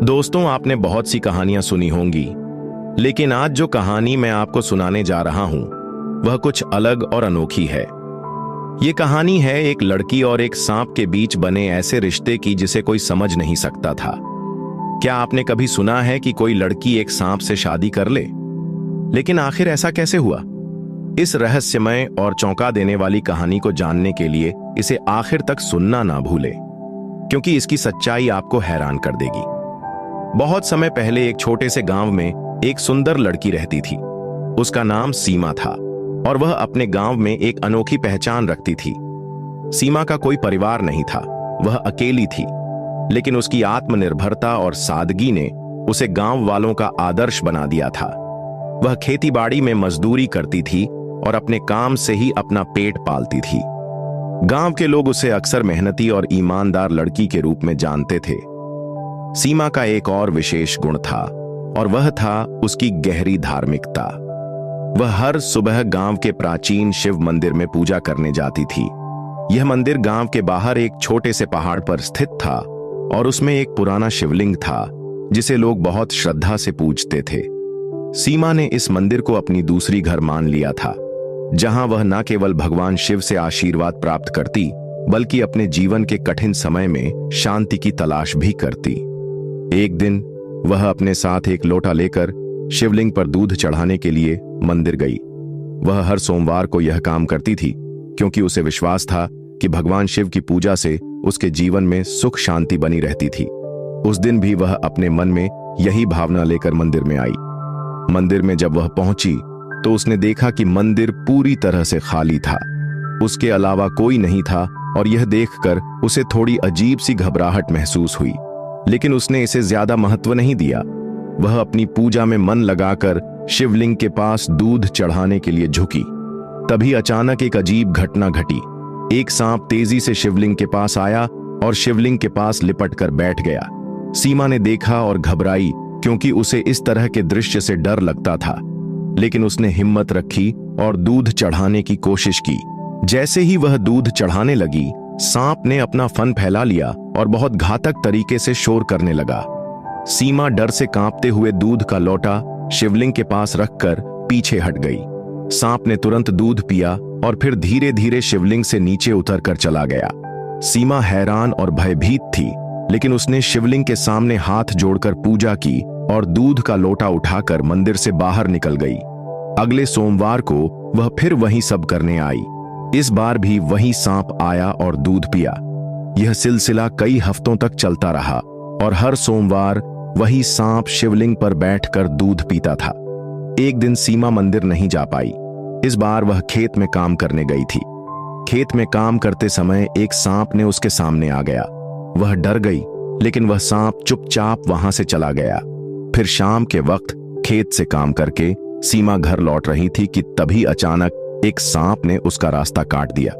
दोस्तों, आपने बहुत सी कहानियां सुनी होंगी, लेकिन आज जो कहानी मैं आपको सुनाने जा रहा हूं वह कुछ अलग और अनोखी है। ये कहानी है एक लड़की और एक सांप के बीच बने ऐसे रिश्ते की जिसे कोई समझ नहीं सकता था। क्या आपने कभी सुना है कि कोई लड़की एक सांप से शादी कर ले? लेकिन आखिर ऐसा कैसे हुआ? इस रहस्यमय और चौंका देने वाली कहानी को जानने के लिए इसे आखिर तक सुनना ना भूलें, क्योंकि इसकी सच्चाई आपको हैरान कर देगी। बहुत समय पहले एक छोटे से गांव में एक सुंदर लड़की रहती थी। उसका नाम सीमा था और वह अपने गांव में एक अनोखी पहचान रखती थी। सीमा का कोई परिवार नहीं था, वह अकेली थी, लेकिन उसकी आत्मनिर्भरता और सादगी ने उसे गांव वालों का आदर्श बना दिया था। वह खेतीबाड़ी में मजदूरी करती थी और अपने काम से ही अपना पेट पालती थी। गांव के लोग उसे अक्सर मेहनती और ईमानदार लड़की के रूप में जानते थे। सीमा का एक और विशेष गुण था और वह था उसकी गहरी धार्मिकता। वह हर सुबह गांव के प्राचीन शिव मंदिर में पूजा करने जाती थी। यह मंदिर गांव के बाहर एक छोटे से पहाड़ पर स्थित था और उसमें एक पुराना शिवलिंग था जिसे लोग बहुत श्रद्धा से पूजते थे। सीमा ने इस मंदिर को अपनी दूसरी घर मान लिया था, जहां वह न केवल भगवान शिव से आशीर्वाद प्राप्त करती, बल्कि अपने जीवन के कठिन समय में शांति की तलाश भी करती। एक दिन वह अपने साथ एक लोटा लेकर शिवलिंग पर दूध चढ़ाने के लिए मंदिर गई। वह हर सोमवार को यह काम करती थी, क्योंकि उसे विश्वास था कि भगवान शिव की पूजा से उसके जीवन में सुख शांति बनी रहती थी। उस दिन भी वह अपने मन में यही भावना लेकर मंदिर में आई। मंदिर में जब वह पहुंची तो उसने देखा कि मंदिर पूरी तरह से खाली था। उसके अलावा कोई नहीं था और यह देखकर उसे थोड़ी अजीब सी घबराहट महसूस हुई, लेकिन उसने इसे ज्यादा महत्व नहीं दिया। वह अपनी पूजा में मन लगाकर शिवलिंग के पास दूध चढ़ाने के लिए झुकी। तभी अचानक एक अजीब घटना घटी। एक सांप तेजी से शिवलिंग के पास आया और शिवलिंग के पास लिपट कर बैठ गया। सीमा ने देखा और घबराई, क्योंकि उसे इस तरह के दृश्य से डर लगता था, लेकिन उसने हिम्मत रखी और दूध चढ़ाने की कोशिश की। जैसे ही वह दूध चढ़ाने लगी, सांप ने अपना फन फैला लिया और बहुत घातक तरीके से शोर करने लगा। सीमा डर से कांपते हुए दूध का लोटा शिवलिंग के पास रखकर पीछे हट गई। सांप ने तुरंत दूध पिया और फिर धीरे धीरे शिवलिंग से नीचे उतर कर चला गया। सीमा हैरान और भयभीत थी, लेकिन उसने शिवलिंग के सामने हाथ जोड़कर पूजा की और दूध का लोटा उठाकर मंदिर से बाहर निकल गई। अगले सोमवार को वह फिर वही सब करने आई। इस बार भी वही सांप आया और दूध पिया। यह सिलसिला कई हफ्तों तक चलता रहा और हर सोमवार वही सांप शिवलिंग पर बैठकर दूध पीता था। एक दिन सीमा मंदिर नहीं जा पाई। इस बार वह खेत में काम करने गई थी। खेत में काम करते समय एक सांप ने उसके सामने आ गया। वह डर गई, लेकिन वह सांप चुपचाप वहां से चला गया। फिर शाम के वक्त खेत से काम करके सीमा घर लौट रही थी कि तभी अचानक एक सांप ने उसका रास्ता काट दिया।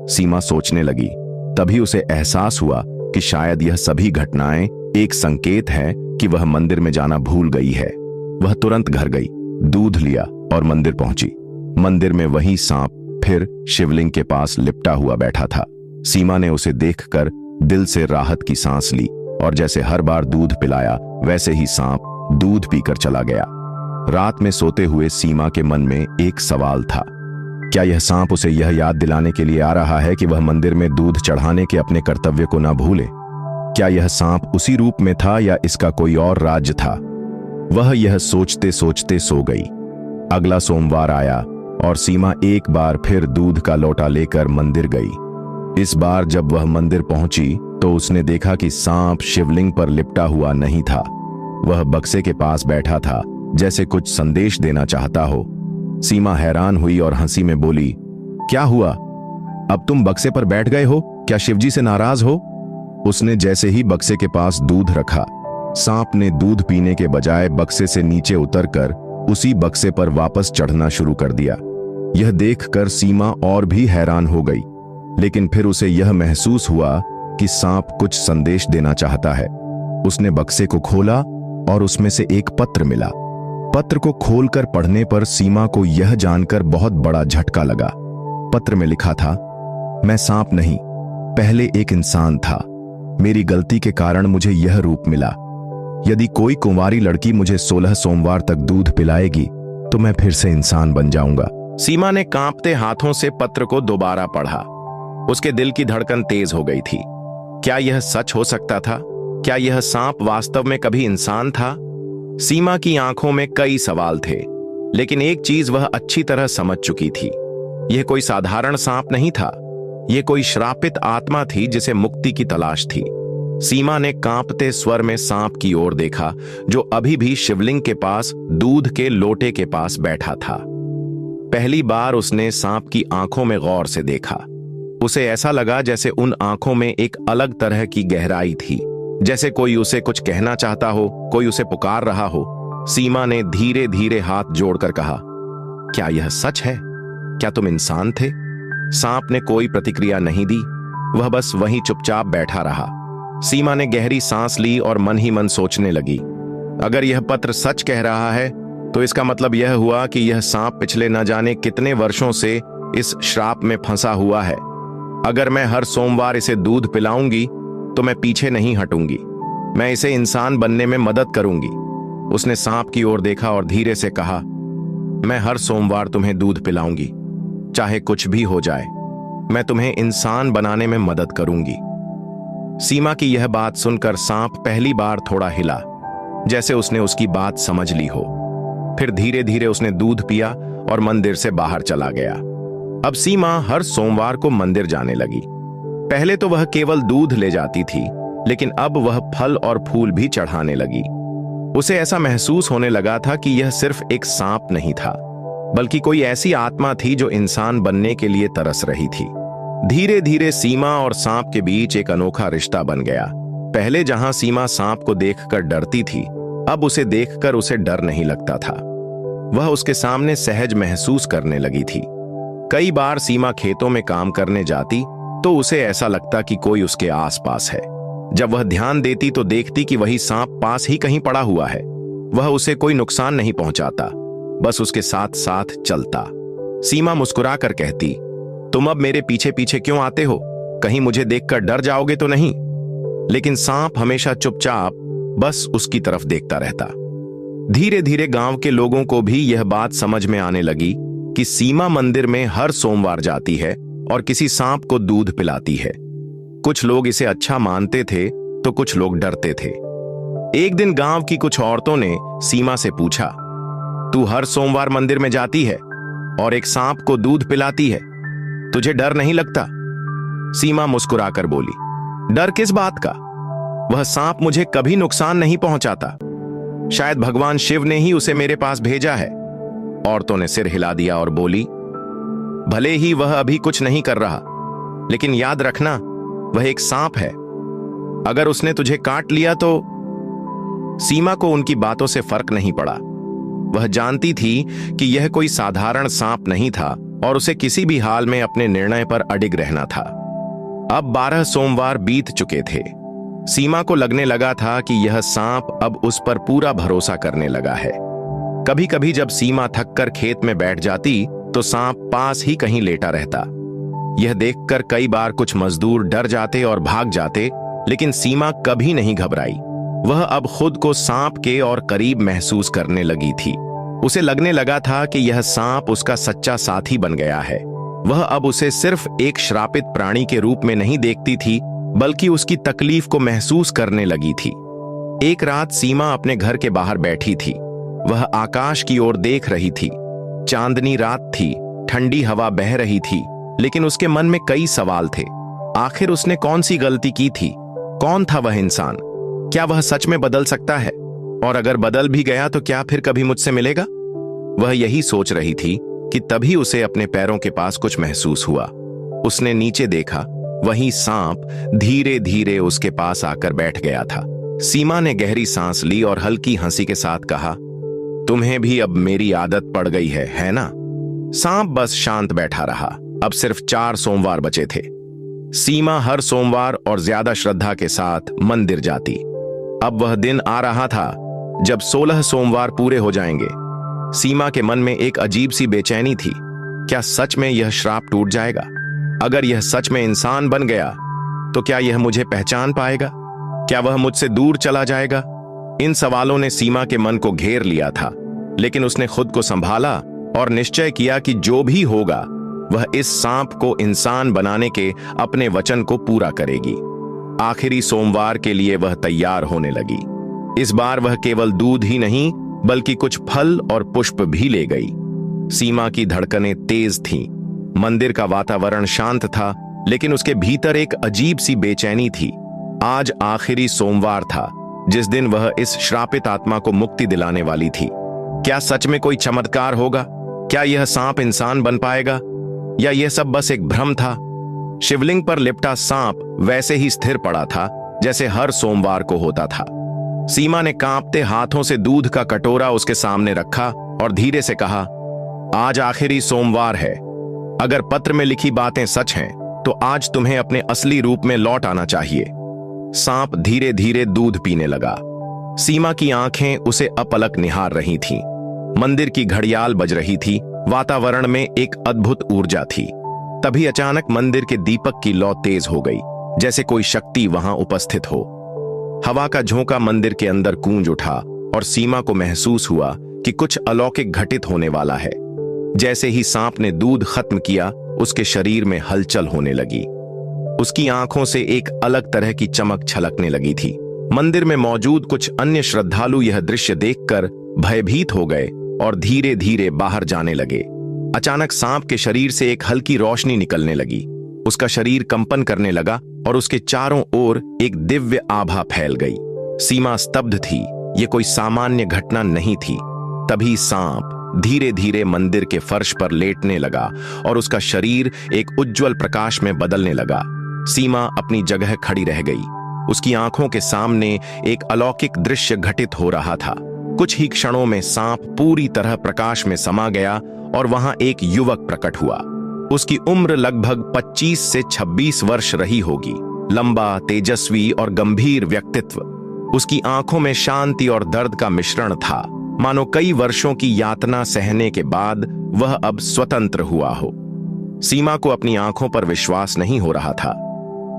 सीमा सोचने लगी। तभी उसे एहसास हुआ कि शायद यह सभी घटनाएं एक संकेत है कि वह मंदिर में जाना भूल गई है। वह तुरंत घर गई, दूध लिया और मंदिर पहुंची। मंदिर में वही सांप फिर शिवलिंग के पास लिपटा हुआ बैठा था। सीमा ने उसे देखकर दिल से राहत की सांस ली और जैसे हर बार दूध पिलाया, वैसे ही सांप दूध पीकर चला गया। रात में सोते हुए सीमा के मन में एक सवाल था। क्या यह सांप उसे यह याद दिलाने के लिए आ रहा है कि वह मंदिर में दूध चढ़ाने के अपने कर्तव्य को ना भूले? क्या यह सांप उसी रूप में था या इसका कोई और राज था? वह यह सोचते सोचते सो गई। अगला सोमवार आया और सीमा एक बार फिर दूध का लोटा लेकर मंदिर गई। इस बार जब वह मंदिर पहुंची तो उसने देखा कि सांप शिवलिंग पर लिपटा हुआ नहीं था। वह बक्से के पास बैठा था, जैसे कुछ संदेश देना चाहता हो। सीमा हैरान हुई और हंसी में बोली, क्या हुआ? अब तुम बक्से पर बैठ गए हो? क्या शिवजी से नाराज हो? उसने जैसे ही बक्से के पास दूध रखा, सांप ने दूध पीने के बजाय बक्से से नीचे उतरकर उसी बक्से पर वापस चढ़ना शुरू कर दिया। यह देखकर सीमा और भी हैरान हो गई, लेकिन फिर उसे यह महसूस हुआ कि सांप कुछ संदेश देना चाहता है। उसने बक्से को खोला और उसमें से एक पत्र मिला। पत्र को खोलकर पढ़ने पर सीमा को यह जानकर बहुत बड़ा झटका लगा। पत्र में लिखा था, मैं सांप नहीं, पहले एक इंसान था। मेरी गलती के कारण मुझे यह रूप मिला। यदि कोई कुंवारी लड़की मुझे 16 सोमवार तक दूध पिलाएगी तो मैं फिर से इंसान बन जाऊंगा। सीमा ने कांपते हाथों से पत्र को दोबारा पढ़ा। उसके दिल की धड़कन तेज हो गई थी। क्या यह सच हो सकता था? क्या यह सांप वास्तव में कभी इंसान था? सीमा की आंखों में कई सवाल थे, लेकिन एक चीज वह अच्छी तरह समझ चुकी थी। यह कोई साधारण सांप नहीं था। यह कोई श्रापित आत्मा थी जिसे मुक्ति की तलाश थी। सीमा ने कांपते स्वर में सांप की ओर देखा, जो अभी भी शिवलिंग के पास दूध के लोटे के पास बैठा था। पहली बार उसने सांप की आंखों में गौर से देखा। उसे ऐसा लगा जैसे उन आंखों में एक अलग तरह की गहराई थी, जैसे कोई उसे कुछ कहना चाहता हो, कोई उसे पुकार रहा हो। सीमा ने धीरे धीरे हाथ जोड़कर कहा, क्या यह सच है? क्या तुम इंसान थे? सांप ने कोई प्रतिक्रिया नहीं दी। वह बस वहीं चुपचाप बैठा रहा। सीमा ने गहरी सांस ली और मन ही मन सोचने लगी, अगर यह पत्र सच कह रहा है तो इसका मतलब यह हुआ कि यह सांप पिछले न जाने कितने वर्षों से इस श्राप में फंसा हुआ है। अगर मैं हर सोमवार इसे दूध पिलाऊंगी तो मैं पीछे नहीं हटूंगी। मैं इसे इंसान बनने में मदद करूंगी। उसने सांप की ओर देखा और धीरे से कहा, मैं हर सोमवार तुम्हें दूध पिलाऊंगी, चाहे कुछ भी हो जाए। मैं तुम्हें इंसान बनाने में मदद करूंगी। सीमा की यह बात सुनकर सांप पहली बार थोड़ा हिला, जैसे उसने उसकी बात समझ ली हो। फिर धीरे धीरे उसने दूध पिया और मंदिर से बाहर चला गया। अब सीमा हर सोमवार को मंदिर जाने लगी। पहले तो वह केवल दूध ले जाती थी, लेकिन अब वह फल और फूल भी चढ़ाने लगी। उसे ऐसा महसूस होने लगा था कि यह सिर्फ एक सांप नहीं था, बल्कि कोई ऐसी आत्मा थी जो इंसान बनने के लिए तरस रही थी। धीरे धीरे सीमा और सांप के बीच एक अनोखा रिश्ता बन गया। पहले जहां सीमा सांप को देखकर डरती थी, अब उसे देखकर उसे डर नहीं लगता था। वह उसके सामने सहज महसूस करने लगी थी। कई बार सीमा खेतों में काम करने जाती तो उसे ऐसा लगता कि कोई उसके आसपास है। जब वह ध्यान देती तो देखती कि वही सांप पास ही कहीं पड़ा हुआ है। वह उसे कोई नुकसान नहीं पहुंचाता, बस उसके साथ साथ चलता। सीमा मुस्कुराकर कहती, तुम अब मेरे पीछे पीछे क्यों आते हो? कहीं मुझे देखकर डर जाओगे तो नहीं? लेकिन सांप हमेशा चुपचाप बस उसकी तरफ देखता रहता। धीरे धीरे गांव के लोगों को भी यह बात समझ में आने लगी कि सीमा मंदिर में हर सोमवार जाती है और किसी सांप को दूध पिलाती है। कुछ लोग इसे अच्छा मानते थे तो कुछ लोग डरते थे। एक दिन गांव की कुछ औरतों ने सीमा से पूछा, तू हर सोमवार मंदिर में जाती है और एक सांप को दूध पिलाती है, तुझे डर नहीं लगता? सीमा मुस्कुराकर बोली, डर किस बात का? वह सांप मुझे कभी नुकसान नहीं पहुंचाता। शायद भगवान शिव ने ही उसे मेरे पास भेजा है। औरतों ने सिर हिला दिया और बोली, भले ही वह अभी कुछ नहीं कर रहा, लेकिन याद रखना, वह एक सांप है। अगर उसने तुझे काट लिया तो। सीमा को उनकी बातों से फर्क नहीं पड़ा। वह जानती थी कि यह कोई साधारण सांप नहीं था और उसे किसी भी हाल में अपने निर्णय पर अडिग रहना था। अब 12 सोमवार बीत चुके थे। सीमा को लगने लगा था कि यह सांप अब उस पर पूरा भरोसा करने लगा है। कभी कभी जब सीमा थककर खेत में बैठ जाती तो सांप पास ही कहीं लेटा रहता। यह देखकर कई बार कुछ मजदूर डर जाते और भाग जाते, लेकिन सीमा कभी नहीं घबराई। वह अब खुद को सांप के और करीब महसूस करने लगी थी। उसे लगने लगा था कि यह सांप उसका सच्चा साथी बन गया है। वह अब उसे सिर्फ एक श्रापित प्राणी के रूप में नहीं देखती थी, बल्कि उसकी तकलीफ को महसूस करने लगी थी। एक रात सीमा अपने घर के बाहर बैठी थी। वह आकाश की ओर देख रही थी। चांदनी रात थी, ठंडी हवा बह रही थी, लेकिन उसके मन में कई सवाल थे। आखिर उसने कौन सी गलती की थी? कौन था वह इंसान? क्या वह सच में बदल सकता है? और अगर बदल भी गया तो क्या फिर कभी मुझसे मिलेगा? वह यही सोच रही थी कि तभी उसे अपने पैरों के पास कुछ महसूस हुआ। उसने नीचे देखा, वही सांप धीरे धीरे उसके पास आकर बैठ गया था। सीमा ने गहरी सांस ली और हल्की हंसी के साथ कहा, तुम्हें भी अब मेरी आदत पड़ गई है ना? सांप बस शांत बैठा रहा। अब सिर्फ 4 सोमवार बचे थे। सीमा हर सोमवार और ज्यादा श्रद्धा के साथ मंदिर जाती। अब वह दिन आ रहा था जब 16 सोमवार पूरे हो जाएंगे। सीमा के मन में एक अजीब सी बेचैनी थी। क्या सच में यह श्राप टूट जाएगा? अगर यह सच में इंसान बन गया तो क्या यह मुझे पहचान पाएगा? क्या वह मुझसे दूर चला जाएगा? इन सवालों ने सीमा के मन को घेर लिया था, लेकिन उसने खुद को संभाला और निश्चय किया कि जो भी होगा वह इस सांप को इंसान बनाने के अपने वचन को पूरा करेगी। आखिरी सोमवार के लिए वह तैयार होने लगी। इस बार वह केवल दूध ही नहीं बल्कि कुछ फल और पुष्प भी ले गई। सीमा की धड़कनें तेज थीं। मंदिर का वातावरण शांत था, लेकिन उसके भीतर एक अजीब सी बेचैनी थी। आज आखिरी सोमवार था, जिस दिन वह इस श्रापित आत्मा को मुक्ति दिलाने वाली थी। क्या सच में कोई चमत्कार होगा? क्या यह सांप इंसान बन पाएगा, या यह सब बस एक भ्रम था? शिवलिंग पर लिपटा सांप वैसे ही स्थिर पड़ा था जैसे हर सोमवार को होता था। सीमा ने कांपते हाथों से दूध का कटोरा उसके सामने रखा और धीरे से कहा, आज आखिरी सोमवार है। अगर पत्र में लिखी बातें सच हैं, तो आज तुम्हें अपने असली रूप में लौट आना चाहिए। सांप धीरे धीरे दूध पीने लगा। सीमा की आंखें उसे अपलक निहार रही थीं। मंदिर की घड़ियाल बज रही थी। वातावरण में एक अद्भुत ऊर्जा थी। तभी अचानक मंदिर के दीपक की लौ तेज हो गई, जैसे कोई शक्ति वहां उपस्थित हो। हवा का झोंका मंदिर के अंदर गूंज उठा और सीमा को महसूस हुआ कि कुछ अलौकिक घटित होने वाला है। जैसे ही सांप ने दूध खत्म किया, उसके शरीर में हलचल होने लगी। उसकी आंखों से एक अलग तरह की चमक छलकने लगी थी। मंदिर में मौजूद कुछ अन्य श्रद्धालु यह दृश्य देखकर भयभीत हो गए और धीरे धीरे बाहर जाने लगे। अचानक सांप के शरीर से एक हल्की रोशनी निकलने लगी। उसका शरीर कंपन करने लगा और उसके चारों ओर एक दिव्य आभा फैल गई। सीमा स्तब्ध थी। यह कोई सामान्य घटना नहीं थी। तभी सांप धीरे धीरे मंदिर के फर्श पर लेटने लगा और उसका शरीर एक उज्जवल प्रकाश में बदलने लगा। सीमा अपनी जगह खड़ी रह गई। उसकी आंखों के सामने एक अलौकिक दृश्य घटित हो रहा था। कुछ ही क्षणों में सांप पूरी तरह प्रकाश में समा गया और वहां एक युवक प्रकट हुआ। उसकी उम्र लगभग 25 से 26 वर्ष रही होगी। लंबा, तेजस्वी और गंभीर व्यक्तित्व। उसकी आंखों में शांति और दर्द का मिश्रण था, मानो कई वर्षों की यातना सहने के बाद वह अब स्वतंत्र हुआ हो। सीमा को अपनी आंखों पर विश्वास नहीं हो रहा था।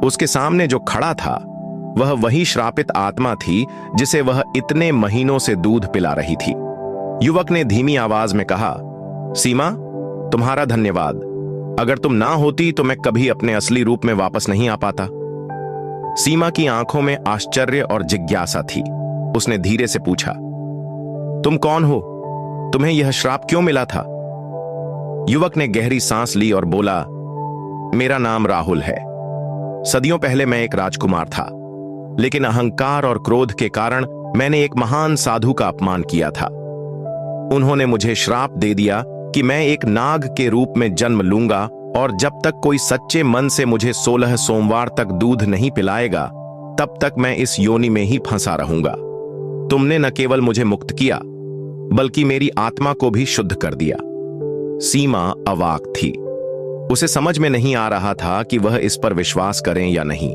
उसके सामने जो खड़ा था वह वही श्रापित आत्मा थी जिसे वह इतने महीनों से दूध पिला रही थी। युवक ने धीमी आवाज में कहा, सीमा, तुम्हारा धन्यवाद। अगर तुम ना होती तो मैं कभी अपने असली रूप में वापस नहीं आ पाता। सीमा की आंखों में आश्चर्य और जिज्ञासा थी। उसने धीरे से पूछा, तुम कौन हो? तुम्हें यह श्राप क्यों मिला था? युवक ने गहरी सांस ली और बोला, मेरा नाम राहुल है। सदियों पहले मैं एक राजकुमार था, लेकिन अहंकार और क्रोध के कारण मैंने एक महान साधु का अपमान किया था। उन्होंने मुझे श्राप दे दिया कि मैं एक नाग के रूप में जन्म लूंगा और जब तक कोई सच्चे मन से मुझे 16 सोमवार तक दूध नहीं पिलाएगा, तब तक मैं इस योनि में ही फंसा रहूंगा। तुमने न केवल मुझे मुक्त किया, बल्कि मेरी आत्मा को भी शुद्ध कर दिया। सीमा अवाक थी। उसे समझ में नहीं आ रहा था कि वह इस पर विश्वास करें या नहीं।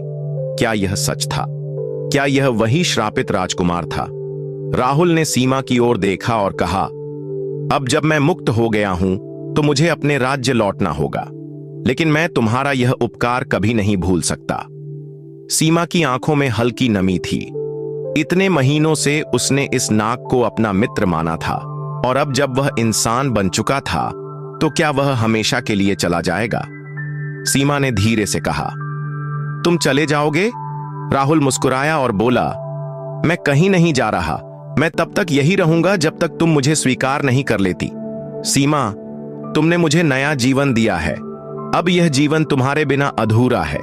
क्या यह सच था? क्या यह वही श्रापित राजकुमार था? राहुल ने सीमा की ओर देखा और कहा, अब जब मैं मुक्त हो गया हूं तो मुझे अपने राज्य लौटना होगा, लेकिन मैं तुम्हारा यह उपकार कभी नहीं भूल सकता। सीमा की आंखों में हल्की नमी थी। इतने महीनों से उसने इस नाग को अपना मित्र माना था, और अब जब वह इंसान बन चुका था तो क्या वह हमेशा के लिए चला जाएगा? सीमा ने धीरे से कहा, तुम चले जाओगे? राहुल मुस्कुराया और बोला, मैं कहीं नहीं जा रहा। मैं तब तक यही रहूंगा जब तक तुम मुझे स्वीकार नहीं कर लेती। सीमा, तुमने मुझे नया जीवन दिया है। अब यह जीवन तुम्हारे बिना अधूरा है।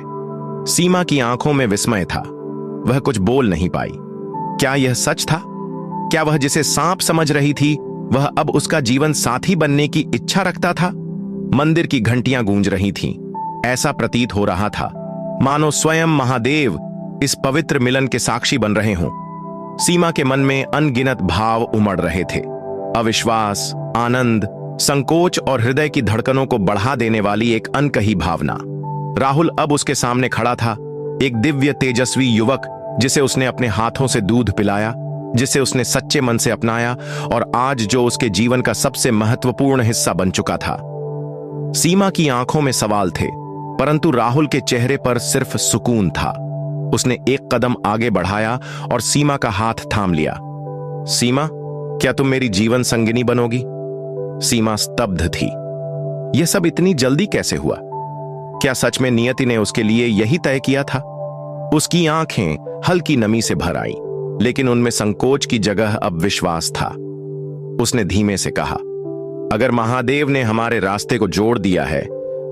सीमा की आंखों में विस्मय था। वह कुछ बोल नहीं पाई। क्या यह सच था? क्या वह जिसे सांप समझ रही थी वह अब उसका जीवन साथी बनने की इच्छा रखता था? मंदिर की घंटियां गूंज रही थीं। ऐसा प्रतीत हो रहा था मानो स्वयं महादेव इस पवित्र मिलन के साक्षी बन रहे हों। सीमा के मन में अनगिनत भाव उमड़ रहे थे। अविश्वास, आनंद, संकोच और हृदय की धड़कनों को बढ़ा देने वाली एक अनकही भावना। राहुल अब उसके सामने खड़ा था, एक दिव्य तेजस्वी युवक जिसे उसने अपने हाथों से दूध पिलाया, जिसे उसने सच्चे मन से अपनाया और आज जो उसके जीवन का सबसे महत्वपूर्ण हिस्सा बन चुका था। सीमा की आंखों में सवाल थे, परंतु राहुल के चेहरे पर सिर्फ सुकून था। उसने एक कदम आगे बढ़ाया और सीमा का हाथ थाम लिया। सीमा, क्या तुम मेरी जीवन संगिनी बनोगी? सीमा स्तब्ध थी। यह सब इतनी जल्दी कैसे हुआ? क्या सच में नियति ने उसके लिए यही तय किया था? उसकी आंखें हल्की नमी से भर आई, लेकिन उनमें संकोच की जगह अब विश्वास था। उसने धीमे से कहा, अगर महादेव ने हमारे रास्ते को जोड़ दिया है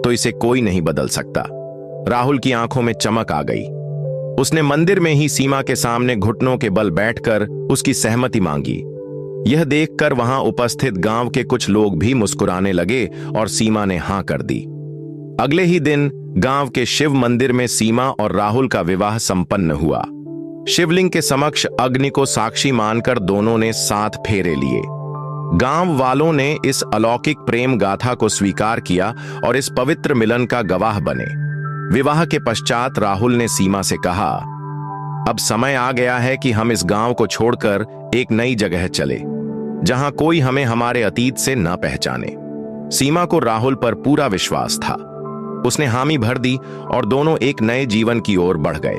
तो इसे कोई नहीं बदल सकता। राहुल की आंखों में चमक आ गई। उसने मंदिर में ही सीमा के सामने घुटनों के बल बैठकर उसकी सहमति मांगी। यह देखकर वहां उपस्थित गांव के कुछ लोग भी मुस्कुराने लगे और सीमा ने हां कर दी। अगले ही दिन गांव के शिव मंदिर में सीमा और राहुल का विवाह संपन्न हुआ। शिवलिंग के समक्ष अग्नि को साक्षी मानकर दोनों ने 7 फेरे लिए। गांव वालों ने इस अलौकिक प्रेम गाथा को स्वीकार किया और इस पवित्र मिलन का गवाह बने। विवाह के पश्चात राहुल ने सीमा से कहा, अब समय आ गया है कि हम इस गांव को छोड़कर एक नई जगह चले, जहां कोई हमें हमारे अतीत से न पहचाने। सीमा को राहुल पर पूरा विश्वास था। उसने हामी भर दी और दोनों एक नए जीवन की ओर बढ़ गए।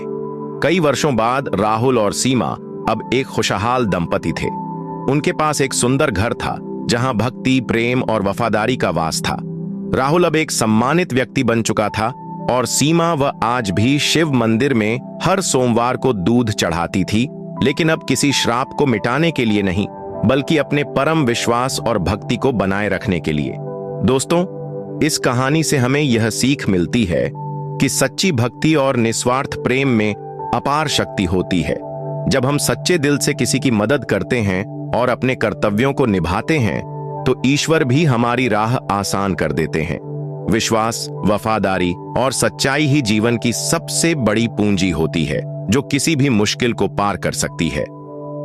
कई वर्षों बाद राहुल और सीमा अब एक खुशहाल दंपति थे। उनके पास एक सुंदर घर था, जहां भक्ति, प्रेम और वफादारी का वास था। राहुल अब एक सम्मानित व्यक्ति बन चुका था और सीमा वह आज भी शिव मंदिर में हर सोमवार को दूध चढ़ाती थी, लेकिन अब किसी श्राप को मिटाने के लिए नहीं, बल्कि अपने परम विश्वास और भक्ति को बनाए रखने के लिए। दोस्तों, इस कहानी से हमें यह सीख मिलती है कि सच्ची भक्ति और निस्वार्थ प्रेम में अपार शक्ति होती है। जब हम सच्चे दिल से किसी की मदद करते हैं और अपने कर्तव्यों को निभाते हैं, तो ईश्वर भी हमारी राह आसान कर देते हैं। विश्वास, वफादारी और सच्चाई ही जीवन की सबसे बड़ी पूंजी होती है, जो किसी भी मुश्किल को पार कर सकती है।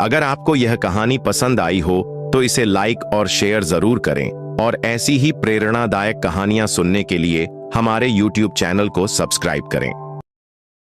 अगर आपको यह कहानी पसंद आई हो तो इसे लाइक और शेयर जरूर करें और ऐसी ही प्रेरणादायक कहानियां सुनने के लिए हमारे YouTube चैनल को सब्सक्राइब करें।